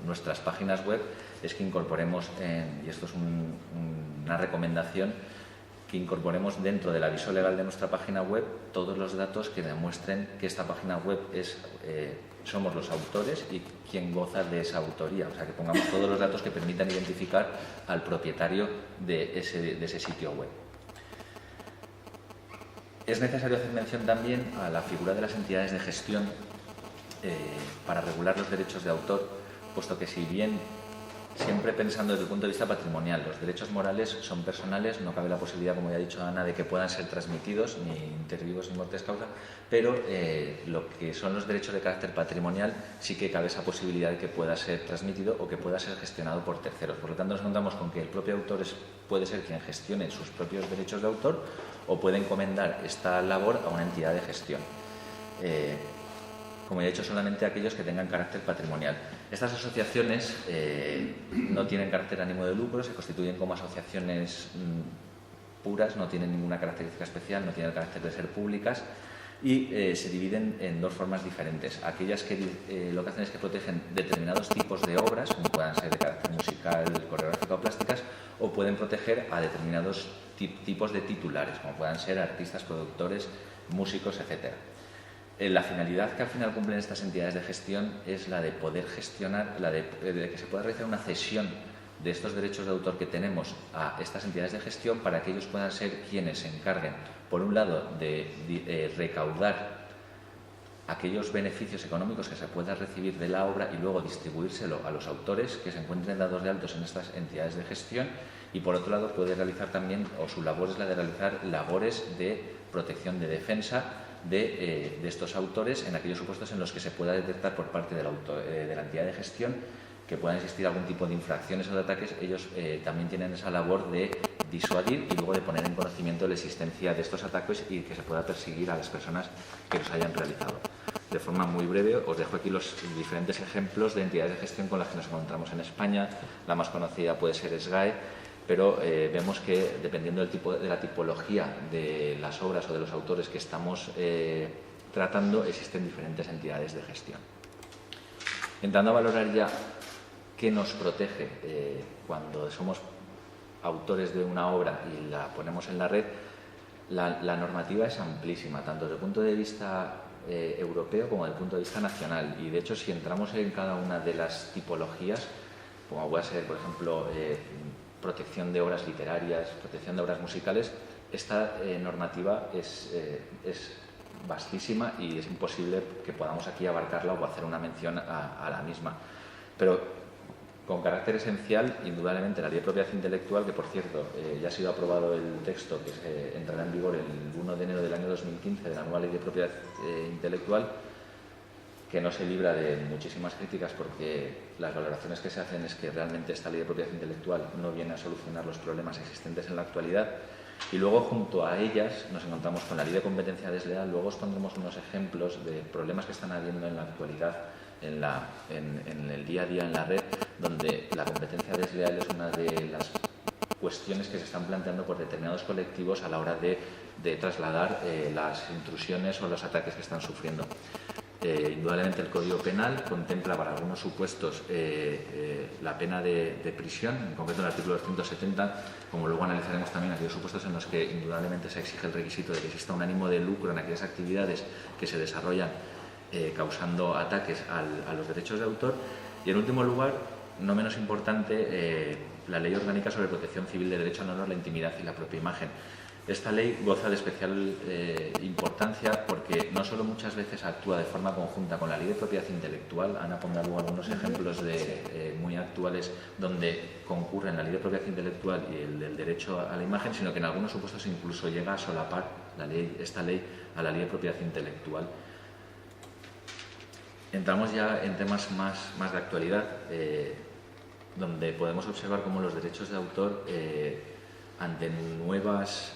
nuestras páginas web es que incorporemos, y esto es una recomendación, que incorporemos dentro del aviso legal de nuestra página web todos los datos que demuestren que esta página web somos los autores y quien goza de esa autoría. O sea, que pongamos todos los datos que permitan identificar al propietario de ese sitio web. Es necesario hacer mención también a la figura de las entidades de gestión para regular los derechos de autor, puesto que si bien siempre pensando desde el punto de vista patrimonial, los derechos morales son personales, no cabe la posibilidad, como ya ha dicho Ana, de que puedan ser transmitidos, ni inter vivos ni mortis causa, pero lo que son los derechos de carácter patrimonial sí que cabe esa posibilidad de que pueda ser transmitido o que pueda ser gestionado por terceros. Por lo tanto, nos encontramos con que el propio autor puede ser quien gestione sus propios derechos de autor o puede encomendar esta labor a una entidad de gestión. Como ya he dicho, solamente aquellos que tengan carácter patrimonial. Estas asociaciones no tienen carácter ánimo de lucro, se constituyen como asociaciones puras, no tienen ninguna característica especial, no tienen el carácter de ser públicas y se dividen en dos formas diferentes. Aquellas que lo que hacen es que protegen determinados tipos de obras, como puedan ser de carácter musical, coreográfico o plásticas, o pueden proteger a determinados tipos de titulares, como puedan ser artistas, productores, músicos, etc. La finalidad que al final cumplen estas entidades de gestión es la de poder gestionar, la de que se pueda realizar una cesión de estos derechos de autor que tenemos a estas entidades de gestión para que ellos puedan ser quienes se encarguen, por un lado, de recaudar aquellos beneficios económicos que se pueda recibir de la obra y luego distribuírselo a los autores que se encuentren dados de altos en estas entidades de gestión, y por otro lado puede realizar también, o su labor es la de realizar labores de protección, de defensa de estos autores en aquellos supuestos en los que se pueda detectar por parte de la entidad de gestión que puedan existir algún tipo de infracciones o de ataques. Ellos también tienen esa labor de disuadir y luego de poner en conocimiento de la existencia de estos ataques y que se pueda perseguir a las personas que los hayan realizado. De forma muy breve os dejo aquí los diferentes ejemplos de entidades de gestión con las que nos encontramos en España. La más conocida puede ser SGAE, pero vemos que dependiendo de la tipología de las obras o de los autores que estamos tratando, existen diferentes entidades de gestión. Entrando a valorar ya qué nos protege cuando somos autores de una obra y la ponemos en la red, la normativa es amplísima, tanto desde el punto de vista europeo como desde el punto de vista nacional. Y de hecho, si entramos en cada una de las tipologías, como puede ser, por ejemplo, protección de obras literarias, protección de obras musicales, esta normativa es vastísima y es imposible que podamos aquí abarcarla o hacer una mención a la misma. Pero con carácter esencial, indudablemente, la Ley de Propiedad Intelectual, que por cierto ya ha sido aprobado el texto que entrará en vigor el 1 de enero del año 2015 de la nueva Ley de Propiedad Intelectual, que no se libra de muchísimas críticas porque las valoraciones que se hacen es que realmente esta Ley de Propiedad Intelectual no viene a solucionar los problemas existentes en la actualidad. Y luego, junto a ellas, nos encontramos con la Ley de Competencia Desleal. Luego os pondremos unos ejemplos de problemas que están habiendo en la actualidad, en el día a día en la red, donde la competencia desleal es una de las cuestiones que se están planteando por determinados colectivos a la hora de trasladar las intrusiones o los ataques que están sufriendo. Indudablemente el Código Penal contempla para algunos supuestos la pena de prisión, en concreto el artículo 270, como luego analizaremos también aquellos supuestos en los que indudablemente se exige el requisito de que exista un ánimo de lucro en aquellas actividades que se desarrollan causando ataques a los derechos de autor. Y en último lugar, no menos importante, la Ley Orgánica sobre Protección Civil de Derecho al Honor, la Intimidad y la propia imagen. Esta ley goza de especial importancia porque no solo muchas veces actúa de forma conjunta con la Ley de Propiedad Intelectual. Ana pondrá luego algunos ejemplos muy actuales donde concurren la Ley de Propiedad Intelectual y el derecho a la imagen, sino que en algunos supuestos incluso llega a solapar esta ley a la Ley de Propiedad Intelectual. Entramos ya en temas más de actualidad, donde podemos observar cómo los derechos de autor ante nuevas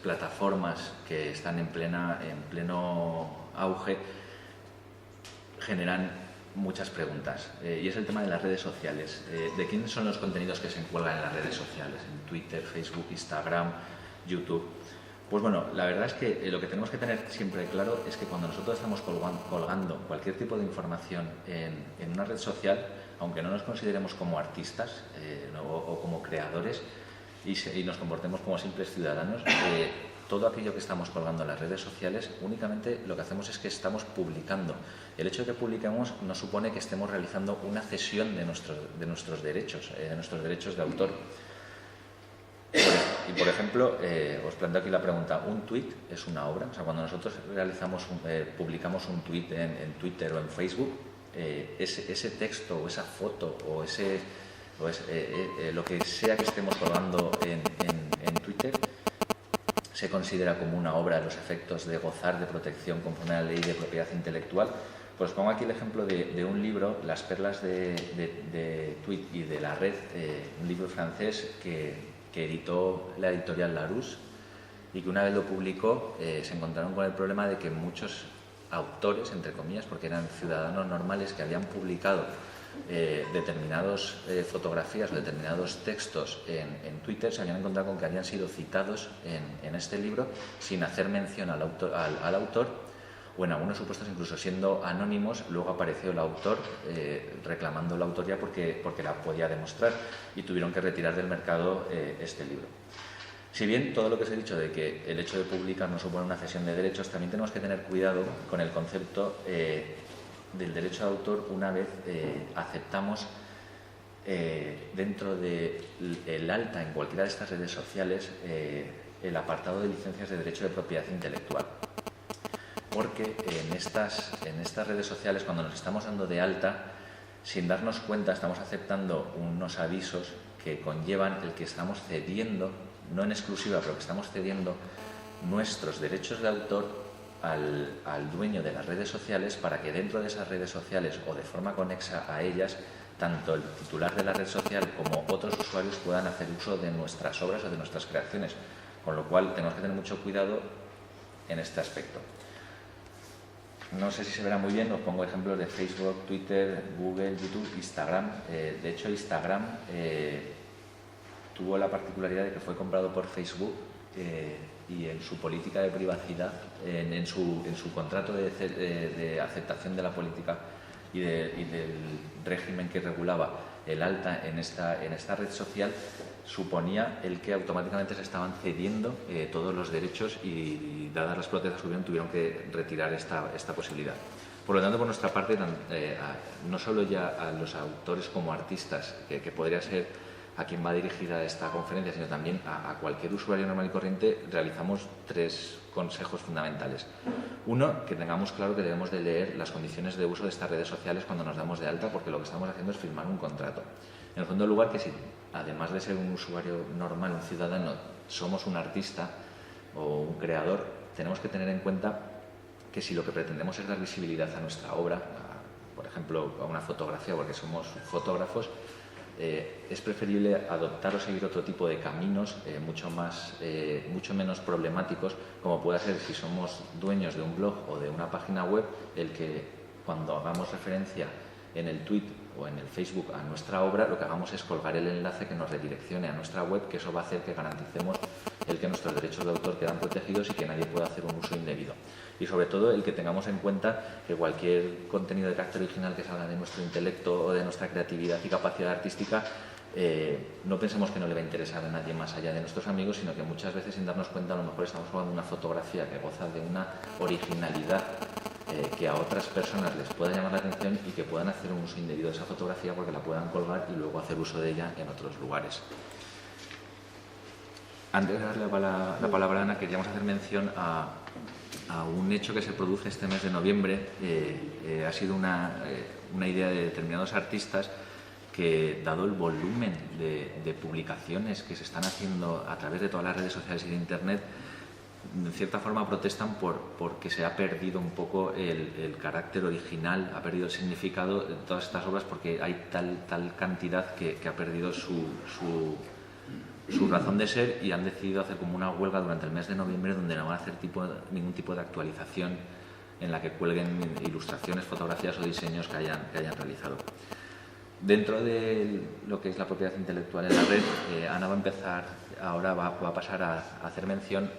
plataformas que están en pleno auge, generan muchas preguntas. Y es el tema de las redes sociales. ¿De quiénes son los contenidos que se encuelgan en las redes sociales? En Twitter, Facebook, Instagram, YouTube. Pues bueno, la verdad es que lo que tenemos que tener siempre claro es que cuando nosotros estamos colgando cualquier tipo de información en una red social, aunque no nos consideremos como artistas o como creadores y nos comportemos como simples ciudadanos, todo aquello que estamos colgando en las redes sociales, únicamente lo que hacemos es que estamos publicando. El hecho de que publiquemos no supone que estemos realizando una cesión de nuestros derechos, de autor. Y por ejemplo, os planteo aquí la pregunta, ¿un tuit es una obra? O sea, cuando nosotros publicamos un tuit en Twitter o en Facebook, ese texto o esa foto o lo que sea que estemos colgando en Twitter se considera como una obra a los efectos de gozar de protección conforme a la ley de propiedad intelectual. Pues pongo aquí el ejemplo de un libro, Las perlas de Tweet y de la red, un libro francés que editó la editorial Larousse y que una vez lo publicó se encontraron con el problema de que muchos autores, entre comillas, porque eran ciudadanos normales que habían publicado determinadas fotografías o determinados textos en Twitter, se habían encontrado con que habían sido citados en este libro sin hacer mención al autor, o en algunos supuestos incluso siendo anónimos. Luego apareció el autor reclamando la autoría porque la podía demostrar y tuvieron que retirar del mercado este libro. Si bien todo lo que os he dicho de que el hecho de publicar no supone una cesión de derechos, también tenemos que tener cuidado con el concepto del derecho de autor una vez aceptamos dentro del alta en cualquiera de estas redes sociales el apartado de licencias de derecho de propiedad intelectual. Porque en estas redes sociales, cuando nos estamos dando de alta, sin darnos cuenta estamos aceptando unos avisos que conllevan el que estamos cediendo, no en exclusiva, pero que estamos cediendo nuestros derechos de autor al dueño de las redes sociales, para que dentro de esas redes sociales o de forma conexa a ellas, tanto el titular de la red social como otros usuarios puedan hacer uso de nuestras obras o de nuestras creaciones. Con lo cual tenemos que tener mucho cuidado en este aspecto. No sé si se verá muy bien, os pongo ejemplos de Facebook, Twitter, Google, YouTube, Instagram. De hecho, Instagram tuvo la particularidad de que fue comprado por Facebook y en su política de privacidad, en su contrato de aceptación de la política y del régimen que regulaba el alta en esta red social, suponía el que automáticamente se estaban cediendo todos los derechos y dadas las protestas que hubieron, tuvieron que retirar esta posibilidad. Por lo tanto, por nuestra parte, no solo ya a los autores como artistas, que podría ser a quien va dirigida esta conferencia, sino también a cualquier usuario normal y corriente, realizamos 3 consejos fundamentales. Uno, que tengamos claro que debemos de leer las condiciones de uso de estas redes sociales cuando nos damos de alta, porque lo que estamos haciendo es firmar un contrato. En segundo lugar, que si además de ser un usuario normal, un ciudadano, somos un artista o un creador, tenemos que tener en cuenta que si lo que pretendemos es dar visibilidad a nuestra obra, por ejemplo, a una fotografía, porque somos fotógrafos, es preferible adoptar o seguir otro tipo de caminos mucho menos problemáticos, como puede ser si somos dueños de un blog o de una página web, el que cuando hagamos referencia en el tweet o en el Facebook a nuestra obra, lo que hagamos es colgar el enlace que nos redireccione a nuestra web, que eso va a hacer que garanticemos el que nuestros derechos de autor quedan protegidos y que nadie pueda hacer un uso indebido. Y sobre todo el que tengamos en cuenta que cualquier contenido de carácter original que salga de nuestro intelecto o de nuestra creatividad y capacidad artística, no pensemos que no le va a interesar a nadie más allá de nuestros amigos, sino que muchas veces, sin darnos cuenta, a lo mejor estamos jugando una fotografía que goza de una originalidad que a otras personas les pueda llamar la atención y que puedan hacer un uso indebido de esa fotografía porque la puedan colgar y luego hacer uso de ella en otros lugares. Antes de darle la palabra a Ana, queríamos hacer mención a un hecho que se produce este mes de noviembre. Ha sido una idea de determinados artistas que, dado el volumen de publicaciones que se están haciendo a través de todas las redes sociales y de Internet, en cierta forma protestan porque se ha perdido un poco el carácter original, ha perdido el significado de todas estas obras, porque hay tal cantidad que ha perdido su razón de ser, y han decidido hacer como una huelga durante el mes de noviembre donde no van a hacer ningún tipo de actualización en la que cuelguen ilustraciones, fotografías o diseños que hayan realizado. Dentro de lo que es la propiedad intelectual en la red, Ana va a pasar a hacer mención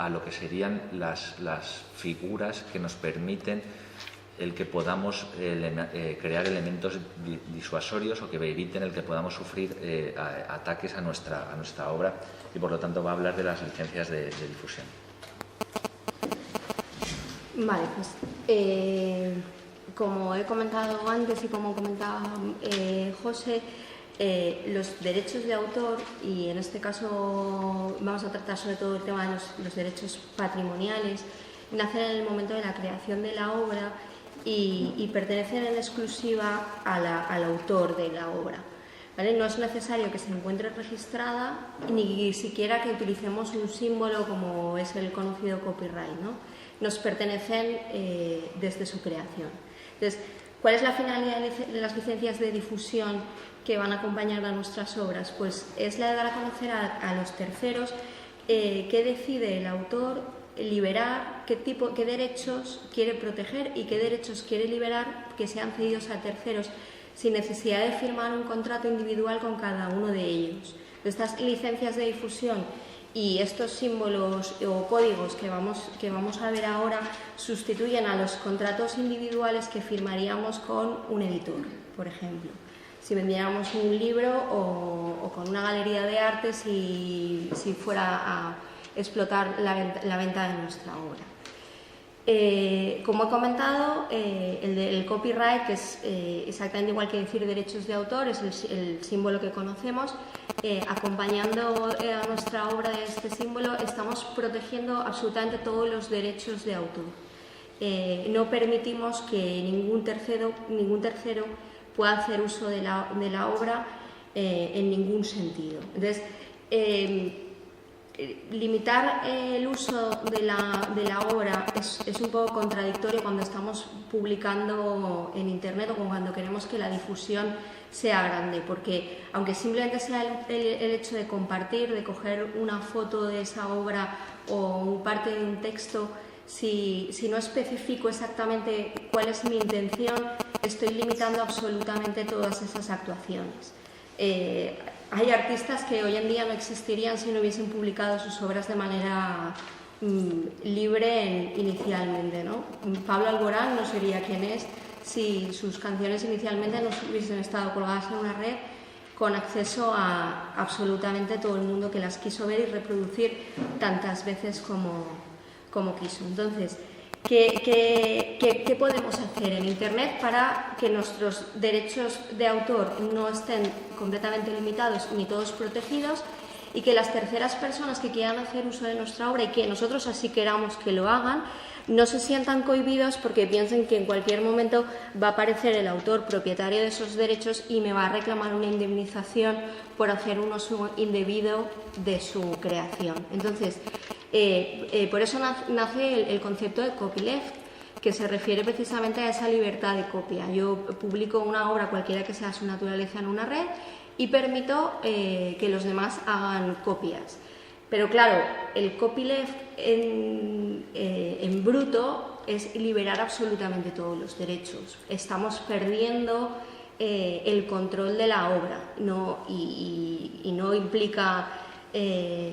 a lo que serían las figuras que nos permiten el que podamos crear elementos disuasorios o que eviten el que podamos sufrir ataques a nuestra obra, y por lo tanto va a hablar de las licencias de difusión. Vale, pues como he comentado antes y como comentaba José, los derechos de autor, y en este caso vamos a tratar sobre todo el tema de los derechos patrimoniales, nacen en el momento de la creación de la obra y pertenecen en exclusiva al autor de la obra. ¿Vale? No es necesario que se encuentre registrada ni siquiera que utilicemos un símbolo como es el conocido copyright, ¿no? Nos pertenecen desde su creación. Entonces, ¿cuál es la finalidad de las licencias de difusión que van a acompañar a nuestras obras? Pues es la de dar a conocer a los terceros qué decide el autor liberar, qué derechos quiere proteger y qué derechos quiere liberar que sean cedidos a terceros sin necesidad de firmar un contrato individual con cada uno de ellos. Estas licencias de difusión y estos símbolos o códigos que vamos a ver ahora sustituyen a los contratos individuales que firmaríamos con un editor, por ejemplo. Si vendiéramos un libro o con una galería de arte, si fuera a explotar la venta de nuestra obra. Como he comentado, el copyright, que es exactamente igual que decir derechos de autor, es el símbolo que conocemos. Acompañando a nuestra obra de este símbolo, estamos protegiendo absolutamente todos los derechos de autor. No permitimos que ningún tercero pueda hacer uso de la obra en ningún sentido. Entonces, limitar el uso de la obra es un poco contradictorio cuando estamos publicando en Internet o cuando queremos que la difusión sea grande, porque aunque simplemente sea el hecho de compartir, de coger una foto de esa obra o parte de un texto, si no especifico exactamente cuál es mi intención, estoy limitando absolutamente todas esas actuaciones. Hay artistas que hoy en día no existirían si no hubiesen publicado sus obras de manera libre inicialmente, ¿no? Pablo Alborán no sería quien es si sus canciones inicialmente no hubiesen estado colgadas en una red con acceso a absolutamente todo el mundo que las quiso ver y reproducir tantas veces como quiso. Entonces, ¿qué podemos hacer en Internet para que nuestros derechos de autor no estén completamente limitados ni todos protegidos y que las terceras personas que quieran hacer uso de nuestra obra y que nosotros así queramos que lo hagan no se sientan cohibidos porque piensen que en cualquier momento va a aparecer el autor propietario de esos derechos y me va a reclamar una indemnización por hacer un uso indebido de su creación? Entonces, por eso nace el concepto de copyleft, que se refiere precisamente a esa libertad de copia. Yo publico una obra, cualquiera que sea su naturaleza, en una red y permito que los demás hagan copias. Pero claro, el copyleft en bruto es liberar absolutamente todos los derechos. Estamos perdiendo el control de la obra, y no implica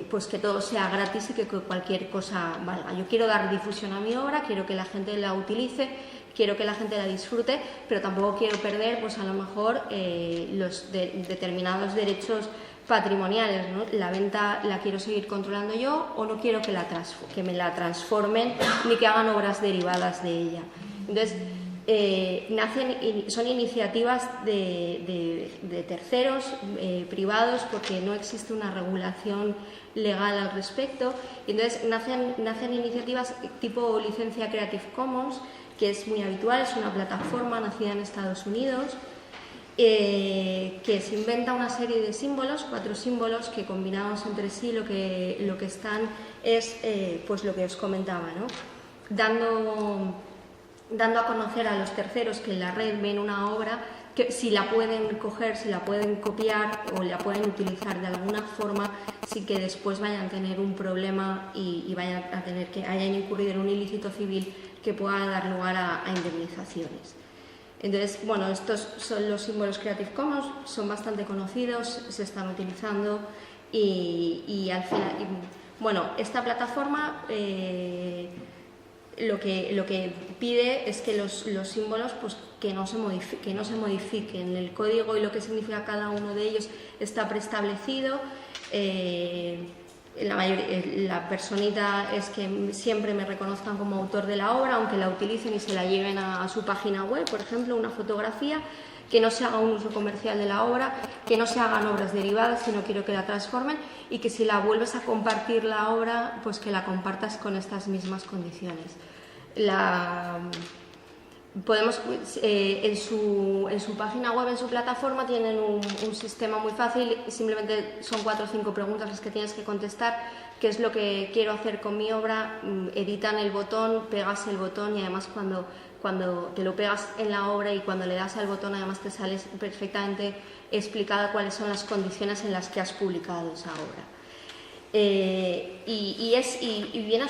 pues que todo sea gratis y que cualquier cosa valga. Yo quiero dar difusión a mi obra, quiero que la gente la utilice, quiero que la gente la disfrute, pero tampoco quiero perder, pues a lo mejor, los determinados derechos patrimoniales, ¿no? La venta la quiero seguir controlando yo o no quiero que me la transformen ni que hagan obras derivadas de ella. Entonces, son iniciativas de terceros, privados, porque no existe una regulación legal al respecto. Y entonces nacen iniciativas tipo licencia Creative Commons, que es muy habitual, es una plataforma nacida en Estados Unidos, que se inventa una serie de símbolos, 4 símbolos que combinados entre sí lo que están es pues lo que os comentaba, ¿no? Dando a conocer a los terceros que en la red ven una obra, que si la pueden coger, si la pueden copiar o la pueden utilizar de alguna forma sin que después vayan a tener un problema y vayan a tener que hayan incurrido en un ilícito civil que pueda dar lugar a indemnizaciones. Entonces, bueno, estos son los símbolos Creative Commons, son bastante conocidos, se están utilizando y al final, Bueno, esta plataforma lo que pide es que los símbolos pues, que no se modifiquen. El código y lo que significa cada uno de ellos está preestablecido. La personita es que siempre me reconozcan como autor de la obra, aunque la utilicen y se la lleven a su página web, por ejemplo, una fotografía, que no se haga un uso comercial de la obra, que no se hagan obras derivadas, sino quiero que la transformen, y que si la vuelves a compartir la obra, pues que la compartas con estas mismas condiciones. En su página web, en su plataforma, tienen un sistema muy fácil, simplemente son 4 o 5 preguntas las que tienes que contestar. ¿Qué es lo que quiero hacer con mi obra? Editan el botón, pegas el botón y además cuando te lo pegas en la obra y cuando le das al botón además te sale perfectamente explicada cuáles son las condiciones en las que has publicado esa obra. Y viene a